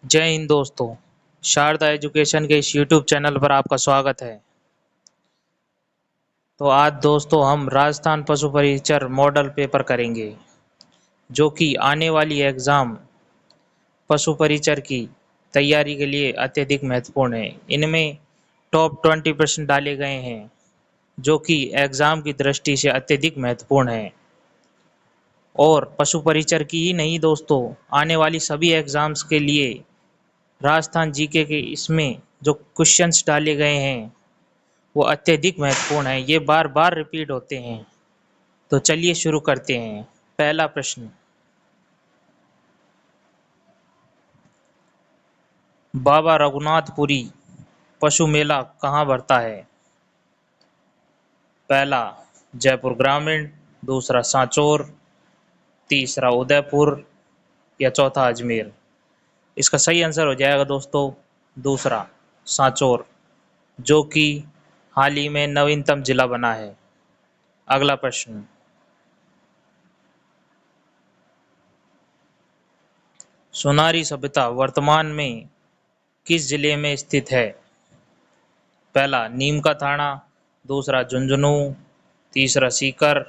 जय हिंद दोस्तों। शारदा एजुकेशन के इस यूट्यूब चैनल पर आपका स्वागत है। तो आज दोस्तों हम राजस्थान पशु परिचर मॉडल पेपर करेंगे जो कि आने वाली एग्ज़ाम पशु परिचर की तैयारी के लिए अत्यधिक महत्वपूर्ण है। इनमें टॉप 20 प्रश्न डाले गए हैं जो कि एग्ज़ाम की दृष्टि से अत्यधिक महत्वपूर्ण है। और पशु परिचर की ही नहीं दोस्तों, आने वाली सभी एग्ज़ाम्स के लिए राजस्थान जीके के इसमें जो क्वेश्चंस डाले गए हैं वो अत्यधिक महत्वपूर्ण है। ये बार बार रिपीट होते हैं। तो चलिए शुरू करते हैं। पहला प्रश्न, बाबा रघुनाथपुरी पशु मेला कहाँ भरता है? पहला जयपुर ग्रामीण, दूसरा सांचौर, तीसरा उदयपुर या चौथा अजमेर। इसका सही आंसर हो जाएगा दोस्तों दूसरा सांचौर, जो कि हाल ही में नवीनतम जिला बना है। अगला प्रश्न, सोनारी सभ्यता वर्तमान में किस जिले में स्थित है? पहला नीम का थाना, दूसरा झुंझुनू, तीसरा सीकर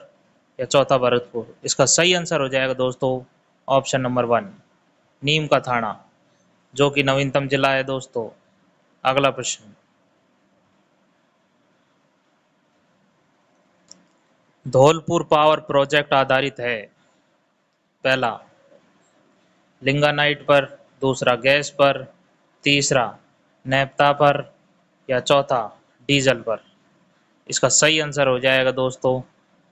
या चौथा भरतपुर। इसका सही आंसर हो जाएगा दोस्तों ऑप्शन नंबर 1 नीम का थाना, जो कि नवीनतम जिला है दोस्तों। अगला प्रश्न, धौलपुर पावर प्रोजेक्ट आधारित है? पहला लिंगानाइट पर, दूसरा गैस पर, तीसरा नैपता पर या चौथा डीजल पर। इसका सही आंसर हो जाएगा दोस्तों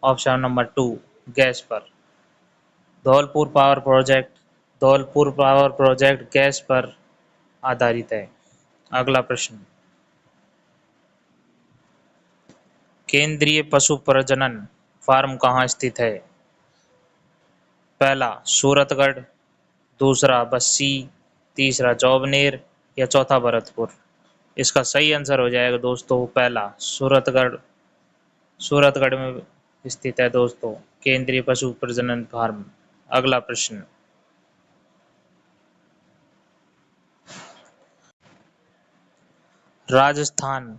ऑप्शन नंबर 2 गैस पर। धौलपुर पावर प्रोजेक्ट गैस पर आधारित है। अगला प्रश्न, केंद्रीय पशु प्रजनन फार्म कहाँ स्थित है? पहला सूरतगढ़, दूसरा बस्सी, तीसरा जौबनेर या चौथा भरतपुर। इसका सही आंसर हो जाएगा दोस्तों पहला सूरतगढ़ में स्थित है दोस्तों केंद्रीय पशु प्रजनन फार्म। अगला प्रश्न, राजस्थान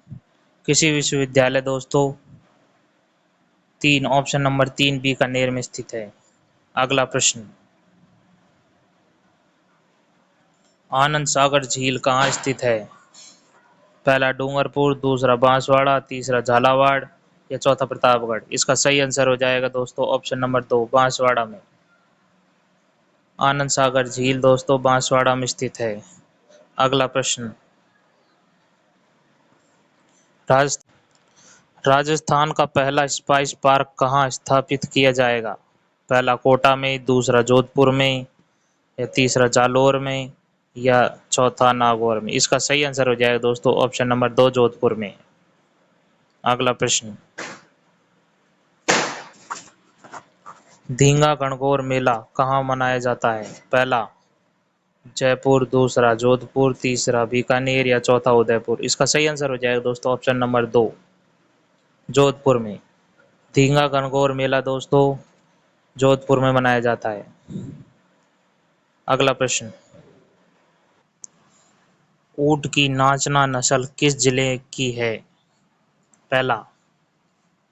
कृषि विश्वविद्यालय दोस्तों 3 ऑप्शन नंबर 3 बीकानेर में स्थित है। अगला प्रश्न, आनंद सागर झील कहाँ स्थित है? पहला डूंगरपुर, दूसरा बांसवाड़ा, तीसरा झालावाड़ या चौथा प्रतापगढ़। इसका सही आंसर हो जाएगा दोस्तों ऑप्शन नंबर 2 बांसवाड़ा में। आनंद सागर झील दोस्तों बांसवाड़ा में स्थित है। अगला प्रश्न, राजस्थान का पहला स्पाइस पार्क कहाँ स्थापित किया जाएगा? पहला कोटा में, दूसरा जोधपुर में या तीसरा जालौर में या चौथा नागौर में। इसका सही आंसर हो जाएगा दोस्तों ऑप्शन नंबर 2 जोधपुर में। अगला प्रश्न, धींगा गणगौर मेला कहाँ मनाया जाता है? पहला जयपुर, दूसरा जोधपुर, तीसरा बीकानेर या चौथा उदयपुर। इसका सही आंसर हो जाएगा दोस्तों ऑप्शन नंबर 2 जोधपुर में। धींगा गणगौर मेला दोस्तों जोधपुर में मनाया जाता है। अगला प्रश्न, ऊंट की नाचना नस्ल किस जिले की है? पहला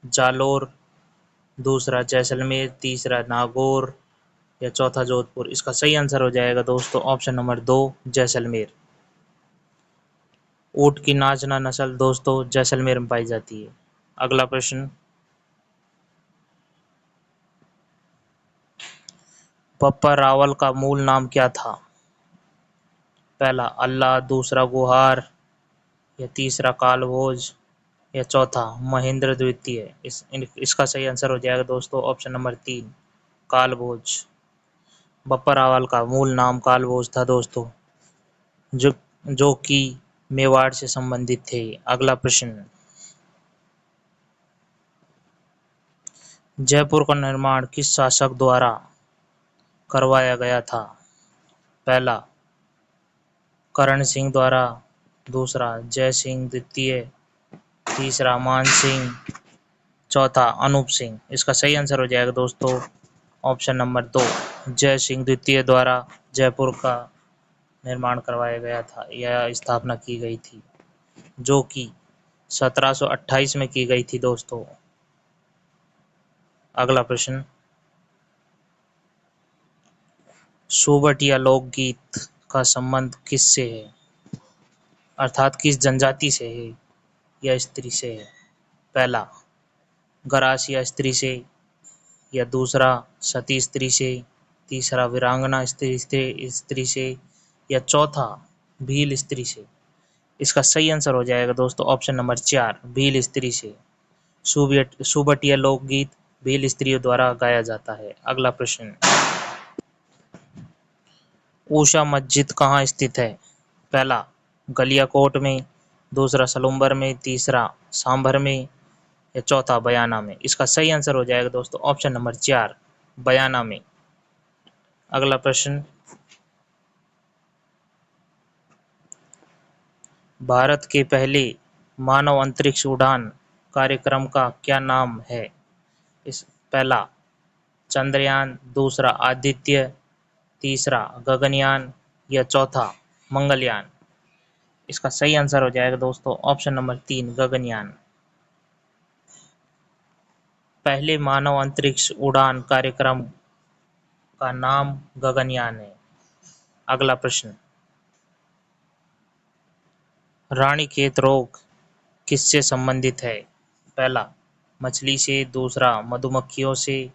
जालोर, दूसरा जैसलमेर, तीसरा नागौर या चौथा जोधपुर। इसका सही आंसर हो जाएगा दोस्तों ऑप्शन नंबर 2 जैसलमेर। ऊंट की नाचना नस्ल दोस्तों जैसलमेर में पाई जाती है। अगला प्रश्न, पप्पा रावल का मूल नाम क्या था? पहला अल्लाह, दूसरा गुहार या तीसरा कालभोज या चौथा महेंद्र द्वितीय। इसका सही आंसर हो जाएगा दोस्तों ऑप्शन नंबर 3 कालभोज। बप्पा रावल का मूल नाम कालभोज था दोस्तों, जो कि मेवाड़ से संबंधित थे। अगला प्रश्न, जयपुर का निर्माण किस शासक द्वारा करवाया गया था? पहला करण सिंह द्वारा, दूसरा जय सिंह द्वितीय, तीसरा मान सिंह, चौथा अनूप सिंह। इसका सही आंसर हो जाएगा दोस्तों ऑप्शन नंबर 2 जय सिंह द्वितीय द्वारा जयपुर का निर्माण करवाया गया था या स्थापना की गई थी, जो कि 1728 में की गई थी दोस्तों। अगला प्रश्न, सुबट या लोकगीत का संबंध किससे है, अर्थात किस जनजाति से है या स्त्री से है? पहला, गरासिया स्त्री से, या दूसरा सती स्त्री से, तीसरा वीरांगना स्त्री से, या चौथा भील स्त्री से। इसका सही आंसर हो जाएगा दोस्तों ऑप्शन नंबर 4, भील स्त्री से। सुबटिया लोकगीत भील स्त्रियों द्वारा गाया जाता है। अगला प्रश्न, ऊषा मस्जिद कहाँ स्थित है? पहला, गलियाकोट में, दूसरा सलुम्बर में, तीसरा सांभर में, या चौथा बयाना में। इसका सही आंसर हो जाएगा दोस्तों ऑप्शन नंबर 4, बयाना में। अगला प्रश्न, भारत के पहले मानव अंतरिक्ष उड़ान कार्यक्रम का क्या नाम है? पहला चंद्रयान, दूसरा आदित्य, तीसरा गगनयान, या चौथा मंगलयान। इसका सही आंसर हो जाएगा दोस्तों ऑप्शन नंबर 3, गगनयान। पहले मानव अंतरिक्ष उड़ान कार्यक्रम का नाम गगनयान है। अगला प्रश्न, रानीखेत रोग किससे संबंधित है? पहला मछली से, दूसरा मधुमक्खियों से,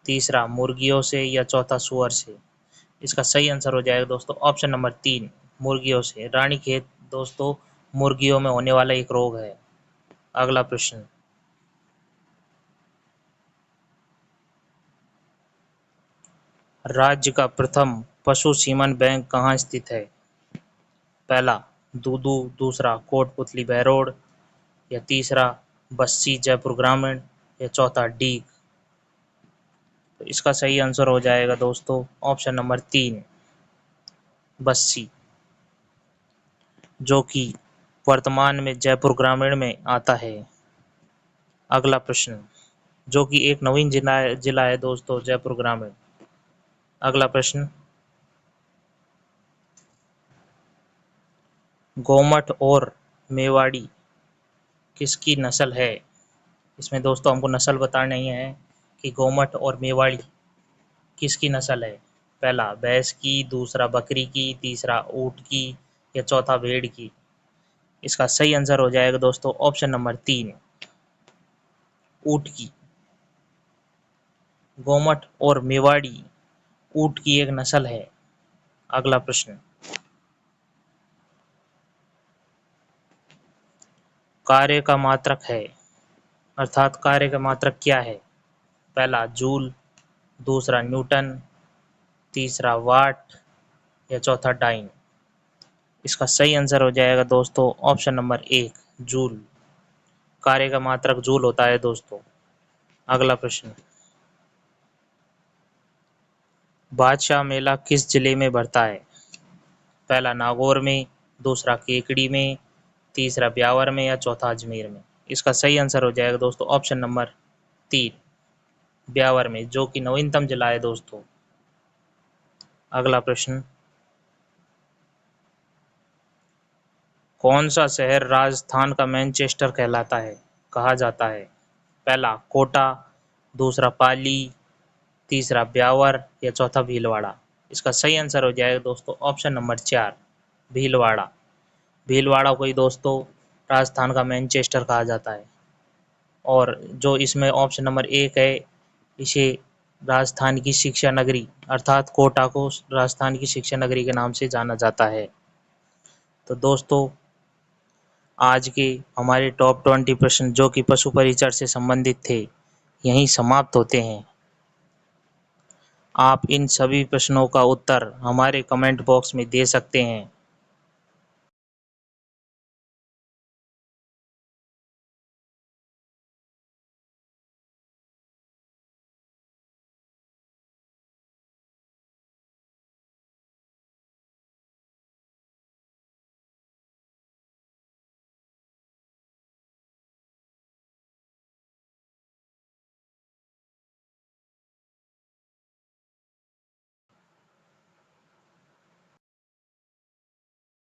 तीसरा मुर्गियों से, या चौथा सुअर से। इसका सही आंसर हो जाएगा दोस्तों ऑप्शन नंबर 3, मुर्गियों से। रानीखेत दोस्तों मुर्गियों में होने वाला एक रोग है। अगला प्रश्न, राज्य का प्रथम पशु सीमन बैंक कहाँ स्थित है? पहला दूदू, दूसरा कोटपुतली बहरोड, या तीसरा बस्सी जयपुर ग्रामीण, या चौथा डीग। तो इसका सही आंसर हो जाएगा दोस्तों ऑप्शन नंबर 3, बस्सी, जो कि वर्तमान में जयपुर ग्रामीण में आता है। अगला प्रश्न, जो कि एक नवीन जिला है दोस्तों जयपुर ग्रामीण। अगला प्रश्न, गोमट और मेवाड़ी किसकी नस्ल है? इसमें दोस्तों हमको नस्ल बतानी है कि गोमट और मेवाड़ी किसकी नस्ल है। पहला भैंस की, दूसरा बकरी की, तीसरा ऊँट की, या चौथा भेड़ की। इसका सही आंसर हो जाएगा दोस्तों ऑप्शन नंबर 3, ऊँट की। गोमट और मेवाड़ी ऊँट की एक नस्ल है। अगला प्रश्न, कार्य का मात्रक है, अर्थात कार्य का मात्रक क्या है? पहला जूल, दूसरा न्यूटन, तीसरा वाट, या चौथा डाइन। इसका सही आंसर हो जाएगा दोस्तों ऑप्शन नंबर 1, जूल। कार्य का मात्रक जूल होता है दोस्तों। अगला प्रश्न, बादशाह मेला किस जिले में बढ़ता है? पहला नागौर में, दूसरा केकड़ी में, तीसरा ब्यावर में, या चौथा अजमेर में। इसका सही आंसर हो जाएगा दोस्तों ऑप्शन नंबर 3, ब्यावर में, जो कि नवीनतम जिला है दोस्तों। अगला प्रश्न, कौन सा शहर राजस्थान का मैनचेस्टर कहलाता है, कहा जाता है? पहला कोटा, दूसरा पाली, तीसरा ब्यावर, या चौथा भीलवाड़ा। इसका सही आंसर हो जाएगा दोस्तों ऑप्शन नंबर 4, भीलवाड़ा। भीलवाड़ा को ही दोस्तों राजस्थान का मैनचेस्टर कहा जाता है। और जो इसमें ऑप्शन नंबर 1 है, इसे राजस्थान की शिक्षा नगरी अर्थात कोटा को राजस्थान की शिक्षा नगरी के नाम से जाना जाता है। तो दोस्तों आज के हमारे टॉप 20 प्रश्न जो कि पशु परिचर से संबंधित थे यहीं समाप्त होते हैं। आप इन सभी प्रश्नों का उत्तर हमारे कमेंट बॉक्स में दे सकते हैं।